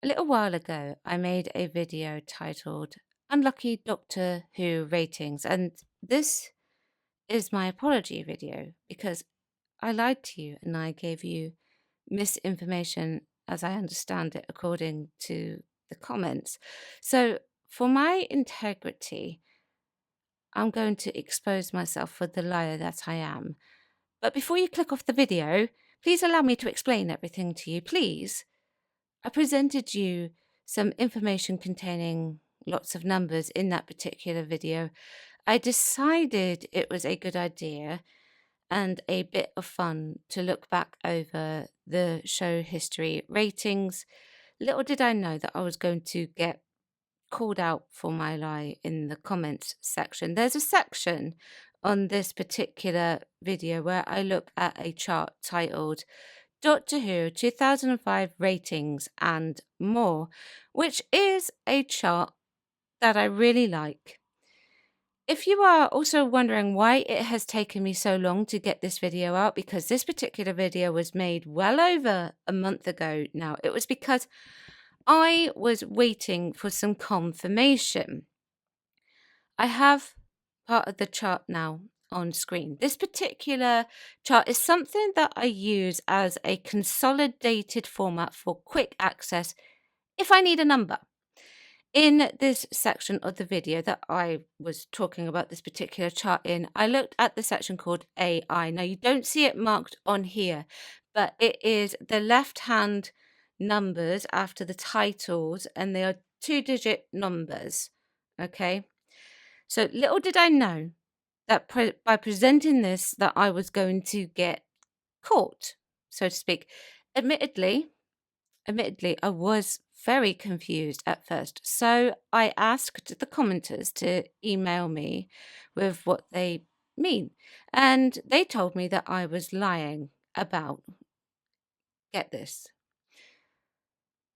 A little while ago, I made a video titled Unlucky Doctor Who Ratings, and this is my apology video because I lied to you and I gave you misinformation as I understand it according to the comments. So, for my integrity, I'm going to expose myself for the liar that I am. But before you click off the video, please allow me to explain everything to you, please. I presented you some information containing lots of numbers in that particular video. I decided it was a good idea and a bit of fun to look back over the show history ratings. Little did I know that I was going to get called out for my lie in the comments section. There's a section on this particular video where I look at a chart titled Doctor Who 2005 ratings and more, which is a chart that I really like. If you are also wondering why it has taken me so long to get this video out, because this particular video was made well over a month ago now, it was because I was waiting for some confirmation. I have part of the chart now on screen. This particular chart is something that I use as a consolidated format for quick access if I need a number. In this section of the video that I was talking about this particular chart in, I looked at the section called AI. Now, you don't see it marked on here, but it is the left-hand numbers after the titles, and they are two-digit numbers, okay? So little did I know that by presenting this that I was going to get caught, so to speak. Admittedly, I was very confused at first. So I asked the commenters to email me with what they mean. And they told me that I was lying about, get this,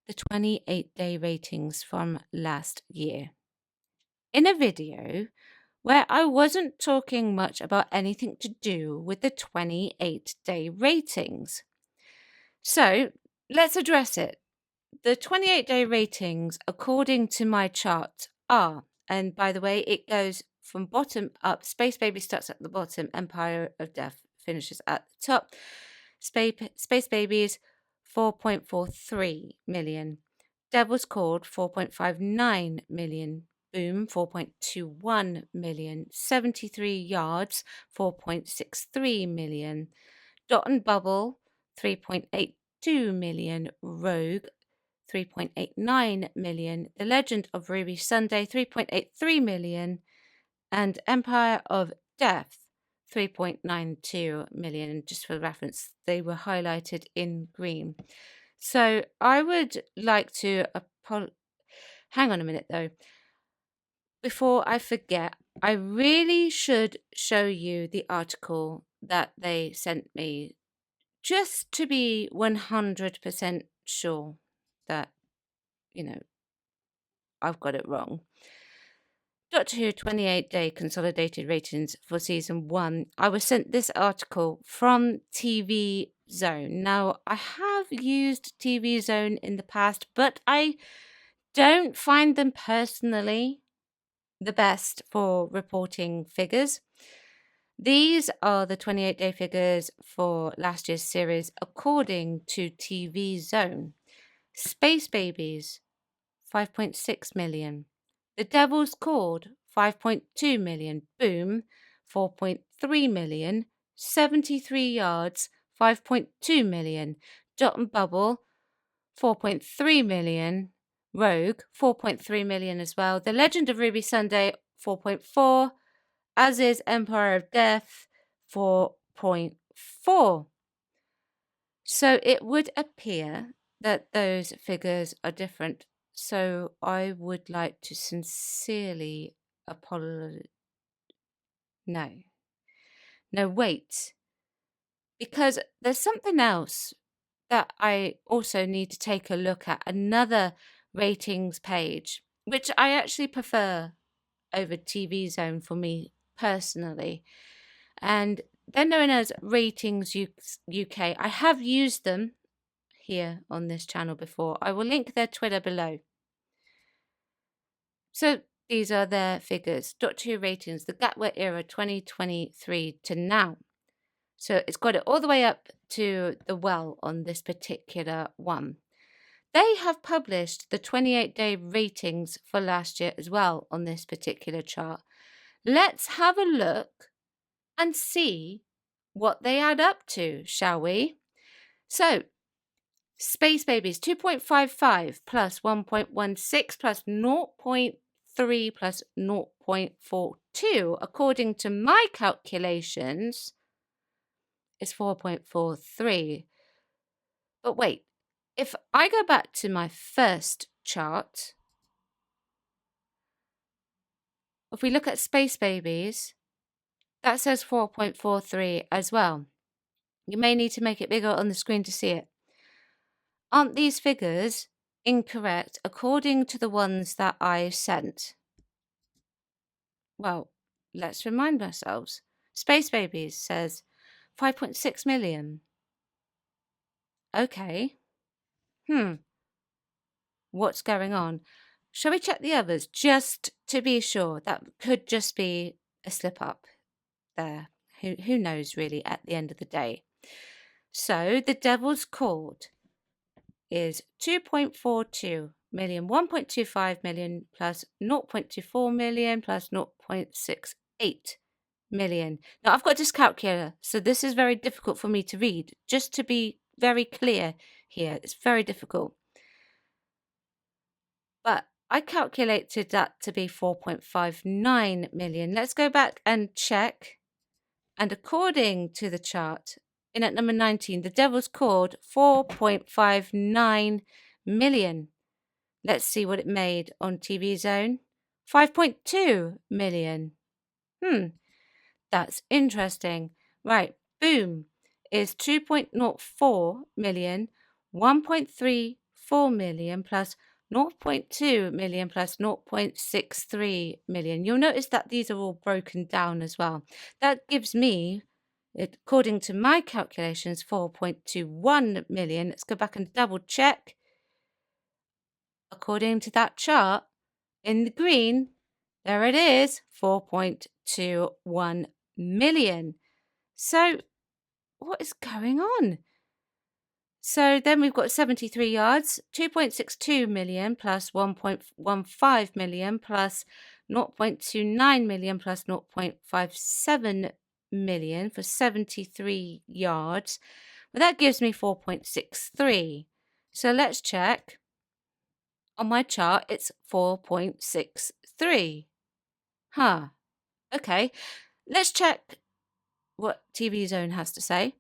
the 28-day ratings from last year. In a video where I wasn't talking much about anything to do with the 28-day ratings. So let's address it. The 28-day ratings, according to my chart, are, and by the way, it goes from bottom up. Space Baby starts at the bottom, Empire of Death finishes at the top. Space Babies, 4.43 million. Devil's Cord, 4.59 million. Boom, 4.21 million. 73 Yards, 4.63 million. Dot and Bubble, 3.82 million. Rogue, 3.89 million. The Legend of Ruby Sunday, 3.83 million. And Empire of Death, 3.92 million. Just for reference, they were highlighted in green. So I would like to hang on a minute though. Before I forget, I really should show you the article that they sent me just to be 100% sure that, I've got it wrong. Doctor Who 28-day consolidated ratings for season 1. I was sent this article from TV Zone. Now, I have used TV Zone in the past, but I don't find them personally the best for reporting figures. These are the 28-day figures for last year's series according to TV Zone. Space Babies, 5.6 million. The Devil's Cord, 5.2 million. Boom, 4.3 million. 73 Yards, 5.2 million. Dot and Bubble, 4.3 million. Rogue, 4.3 million as well. The Legend of Ruby Sunday, 4.4, as is Empire of Death, 4.4. So it would appear that those figures are different. So I would like to sincerely apologize. No, wait. Because there's something else that I also need to take a look at, another ratings page, which I actually prefer over TV Zone for me personally. And they're known as Ratings UK. I have used them here on this channel before. I will link their Twitter below. So these are their figures. Doctor Who ratings, the Gatwa era 2023 to now. So it's got it all the way up to the well on this particular one. They have published the 28-day ratings for last year as well on this particular chart. Let's have a look and see what they add up to, shall we? So, Space Babies 2.55 plus 1.16 plus 0.3 plus 0.42, according to my calculations, is 4.43. But wait, if I go back to my first chart, if we look at Space Babies, that says 4.43 as well. You may need to make it bigger on the screen to see it. Aren't these figures incorrect according to the ones that I sent? Well, let's remind ourselves. Space Babies says 5.6 million. Okay. What's going on? Shall we check the others just to be sure? That could just be a slip up there. Who knows really at the end of the day. So the Devil's Cord is 2.42 million, 1.25 million plus 0.24 million plus 0.68 million. Now I've got this calculator, so this is very difficult for me to read. Just to be very clear here, it's very difficult. But I calculated that to be 4.59 million. Let's go back and check. And according to the chart, in at number 19, the Devil's Cord, 4.59 million. Let's see what it made on TV Zone. 5.2 million. That's interesting. Right, Boom is 2.04 million, 1.34 million plus 0.2 million plus 0.63 million. You'll notice that these are all broken down as well. That gives me, according to my calculations, 4.21 million. Let's go back and double check. According to that chart, in the green, there it is, 4.21 million. So what is going on? So then we've got 73 yards, 2.62 million plus 1.15 million plus 0.29 million plus 0.57 million for 73 yards. Well, that gives me 4.63. So let's check. On my chart, it's 4.63. Okay. Let's check what TV Zone has to say.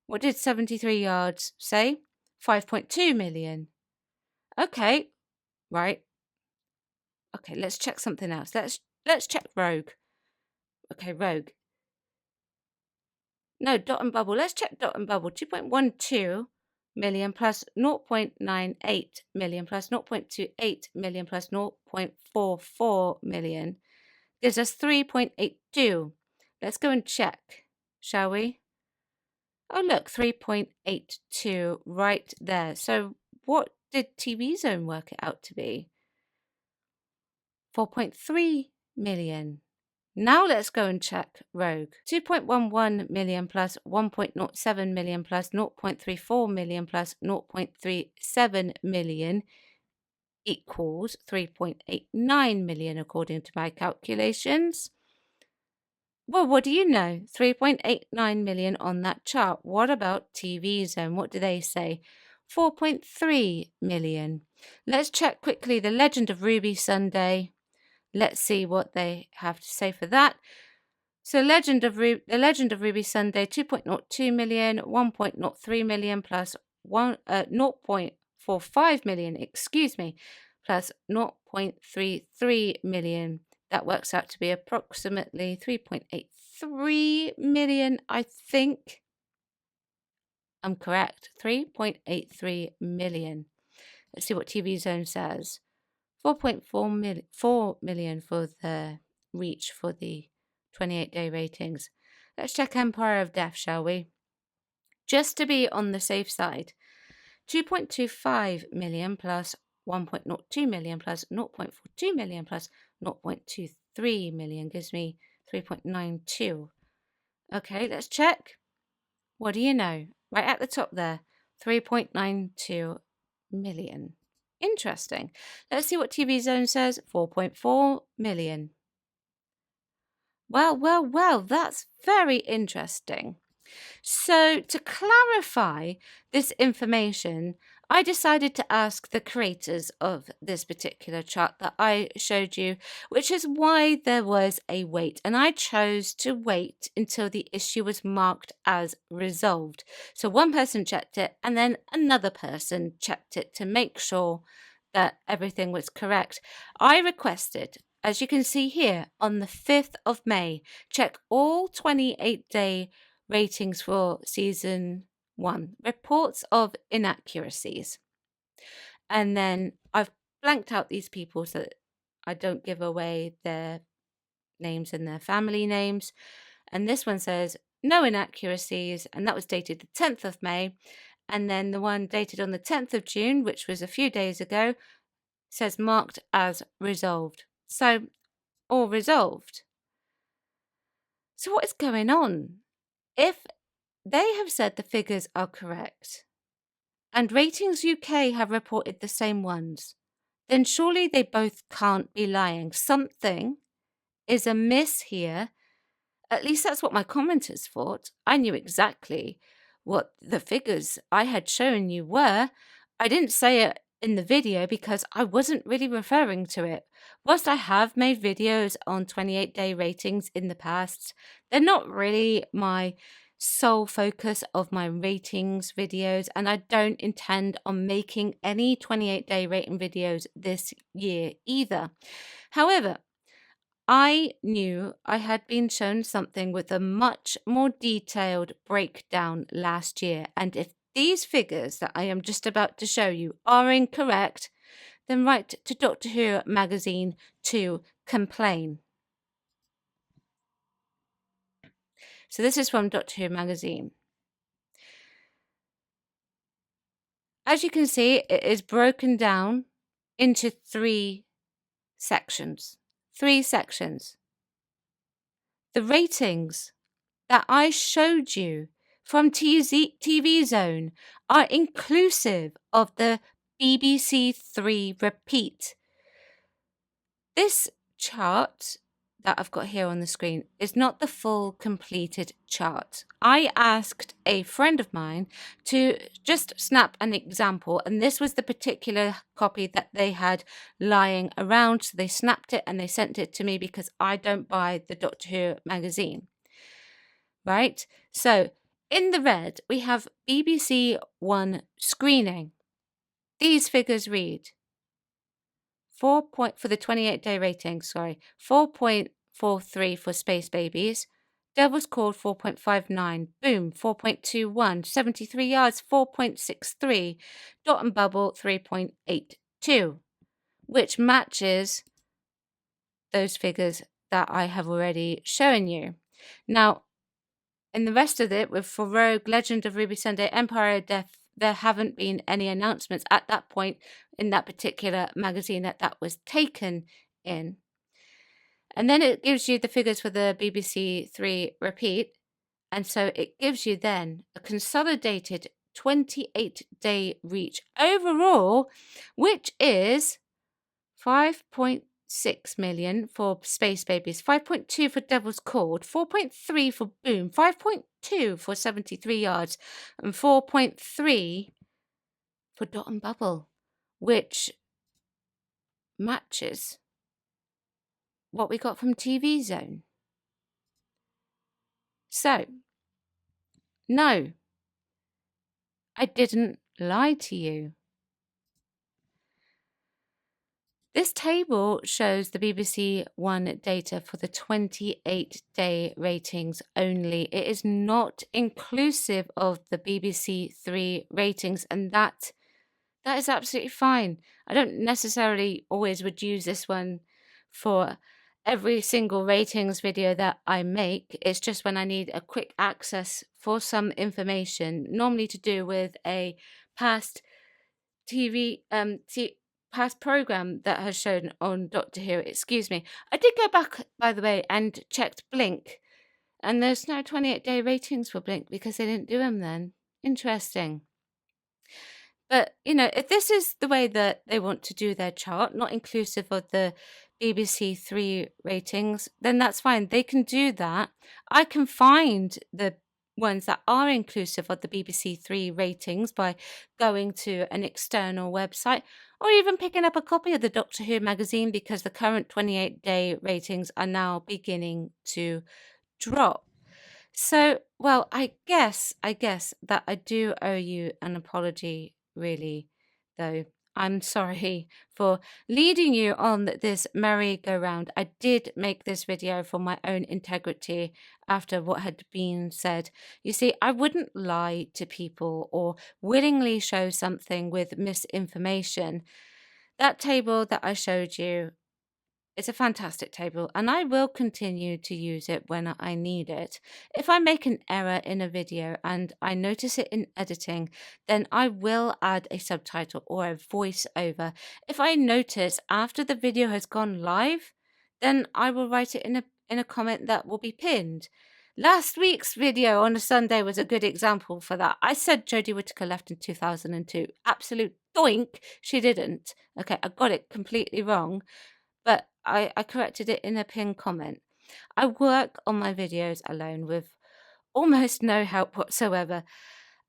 What did 73 yards say? 5.2 million. Okay, right. Okay, let's check something else. Let's check Rogue. Okay, Rogue. No, Dot and Bubble. Let's check Dot and Bubble. 2.12 million plus 0.98 million plus 0.28 million plus 0.44 million gives us 3.82. Let's go and check, shall we? Oh, look, 3.82 right there. So what did TV Zone work it out to be? 4.3 million. Now let's go and check Rogue. 2.11 million plus 1.07 million plus 0.34 million plus 0.37 million equals 3.89 million according to my calculations. Well, what do you know? 3.89 million on that chart. What about TV Zone? What do they say? 4.3 million. Let's check quickly the Legend of Ruby Sunday. Let's see what they have to say for that. So the Legend of Ruby Sunday, 2.02 million, 1.03 million plus 0.45 million, plus 0.33 million. That works out to be approximately 3.83 million, I think. I'm correct. 3.83 million. Let's see what TV Zone says. 4 million for the reach for the 28-day ratings. Let's check Empire of Death, shall we? Just to be on the safe side. 2.25 million plus 1.02 million plus 0.42 million plus 0.23 million gives me 3.92. Okay, let's check. What do you know? Right at the top there, 3.92 million. Interesting. Let's see what TV Zone says. 4.4 million. Well, that's very interesting. So to clarify this information, I decided to ask the creators of this particular chart that I showed you, which is why there was a wait. And I chose to wait until the issue was marked as resolved. So one person checked it and then another person checked it to make sure that everything was correct. I requested, as you can see here, on the 5th of May, check all 28-day ratings for season 1, reports of inaccuracies. And then I've blanked out these people so that I don't give away their names and their family names. And this one says no inaccuracies, and that was dated the 10th of May. And then the one dated on the 10th of June, which was a few days ago, says marked as resolved. So, all resolved. So what is going on? If they have said the figures are correct, and Ratings UK have reported the same ones, then surely they both can't be lying. Something is amiss here. At least that's what my commenters thought. I knew exactly what the figures I had shown you were. I didn't say it in the video because I wasn't really referring to it. Whilst I have made videos on 28-day ratings in the past, they're not really my sole focus of my ratings videos, and I don't intend on making any 28-day rating videos this year either. However, I knew I had been shown something with a much more detailed breakdown last year, and if these figures that I am just about to show you are incorrect, then write to Doctor Who magazine to complain. So this is from Doctor Who magazine. As you can see, it is broken down into 3 sections. 3 sections. The ratings that I showed you from TV Zone are inclusive of the BBC 3 repeat. This chart that I've got here on the screen is not the full completed chart. I asked a friend of mine to just snap an example, and this was the particular copy that they had lying around. So they snapped it and they sent it to me because I don't buy the Doctor Who magazine. Right? So in the red, we have BBC One screening. These figures read for the 28-day rating, 4.43 for Space Babies, Devil's Called 4.59, Boom 4.21, 73 Yards 4.63, Dot and Bubble 3.82, which matches those figures that I have already shown you. Now, in the rest of it, with For Rogue, Legend of Ruby Sunday, Empire of Death, there haven't been any announcements at that point in that particular magazine that was taken in. And then it gives you the figures for the BBC 3 repeat. And so it gives you then a consolidated 28-day reach overall, which is 5.6 million for Space Babies, 5.2 for Devil's Called, 4.3 for Boom, 5.2 for 73 Yards, and 4.3 for Dot and Bubble, which matches what we got from TV Zone. So, no, I didn't lie to you. This table shows the BBC One data for the 28-day ratings only. It is not inclusive of the BBC 3 ratings, and that is absolutely fine. I don't necessarily always would use this one for every single ratings video that I make. It's just when I need a quick access for some information, normally to do with a past past program that has shown on Doctor Who. Excuse me. I did go back, by the way, and checked Blink, and there's no 28-day ratings for Blink because they didn't do them then. Interesting. But, if this is the way that they want to do their chart, not inclusive of the BBC Three ratings, then that's fine. They can do that. I can find the ones that are inclusive of the BBC Three ratings by going to an external website or even picking up a copy of the Doctor Who magazine, because the current 28-day ratings are now beginning to drop. So, well, I guess that I do owe you an apology, really, though. I'm sorry for leading you on this merry-go-round. I did make this video for my own integrity after what had been said. You see, I wouldn't lie to people or willingly show something with misinformation. That table that I showed you, it's a fantastic table, and I will continue to use it when I need it. If I make an error in a video and I notice it in editing, then I will add a subtitle or a voiceover. If I notice after the video has gone live, then I will write it in a comment that will be pinned. Last week's video on a Sunday was a good example for that. I said Jodie Whittaker left in 2002. Absolute doink, she didn't. Okay, I got it completely wrong, but I corrected it in a pinned comment. I work on my videos alone with almost no help whatsoever.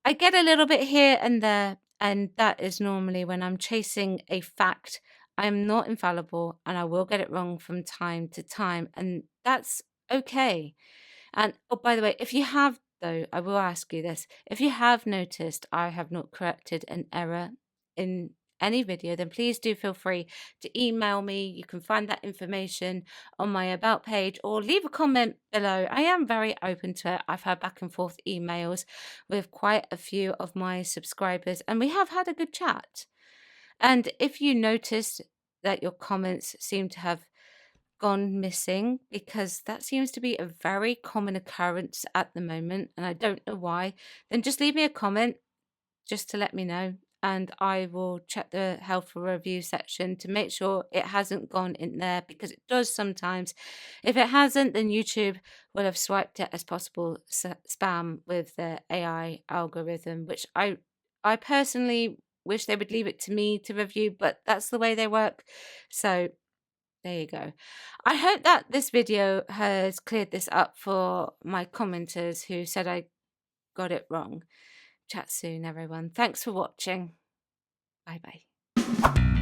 I get a little bit here and there, and that is normally when I'm chasing a fact. I am not infallible, and I will get it wrong from time to time, and that's okay. And oh, by the way, if you have, though, I will ask you this. If you have noticed I have not corrected an error in any video, then please do feel free to email me. You can find that information on my about page or leave a comment below. I am very open to it. I've had back and forth emails with quite a few of my subscribers, and we have had a good chat. And if you noticed that your comments seem to have gone missing, because that seems to be a very common occurrence at the moment, and I don't know why, then just leave me a comment just to let me know, and I will check the helpful review section to make sure it hasn't gone in there, because it does sometimes. If it hasn't, then YouTube will have swiped it as possible spam with the AI algorithm, which I personally wish they would leave it to me to review, but that's the way they work. So there you go. I hope that this video has cleared this up for my commenters who said I got it wrong. Chat soon, everyone. Thanks for watching. Bye bye.